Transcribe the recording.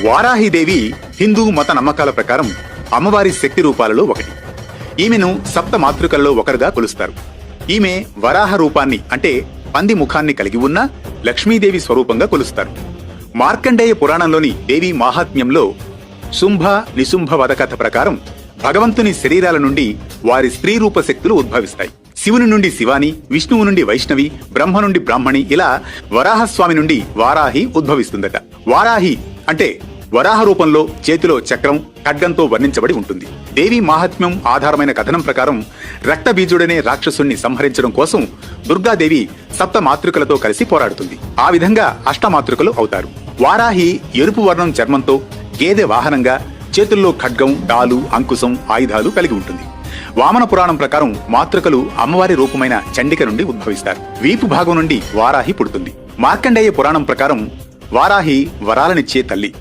వారాహిదేవి హిందూ మత నమ్మకాల ప్రకారం అమ్మవారి శక్తి రూపాలలో ఒకటి. ఈమెను సప్త మాతృకల్లో ఒకరుగా కొలుస్తారు. ఈమె వరాహ రూపాన్ని అంటే పంది ముఖాన్ని కలిగి ఉన్న లక్ష్మీదేవి స్వరూపంగా కొలుస్తారు. మార్కండేయ పురాణంలోని దేవి మాహాత్మ్యంలో శుంభ నిశుంభ వధ కథ ప్రకారం భగవంతుని శరీరాల నుండి వారి స్త్రీ రూప శక్తులు ఉద్భవిస్తాయి. శివుని నుండి శివాని, విష్ణువు నుండి వైష్ణవి, బ్రహ్మ నుండి బ్రాహ్మణి, ఇలా వరాహస్వామి నుండి వారాహి ఉద్భవిస్తుందట. వారాహి అంటే వరాహ రూపంలో చేతిలో చక్రం ఖడ్గంతో వర్ణించబడి ఉంటుంది. దేవి మాహాత్మ్యం ఆధారమైన కథనం ప్రకారం రక్తబీజుడనే రాక్షసుణ్ణి సంహరించడం కోసం దుర్గాదేవి సప్త మాతృకలతో కలిసి పోరాడుతుంది. ఆ విధంగా అష్టమాతృకలు అవుతారు. వారాహి ఎరుపు వర్ణం చర్మంతో గేదె వాహనంగా చేతుల్లో ఖడ్గం, డాలు, అంకుశం, ఆయుధాలు కలిగి ఉంటుంది. వామన పురాణం ప్రకారం మాతృకలు అమ్మవారి రూపమైన చండిక నుండి ఉద్భవిస్తారు. వీపు భాగం నుండి వారాహి పుడుతుంది. మార్కండేయ పురాణం ప్రకారం వారాహి వరాలనిచ్చే తల్లి.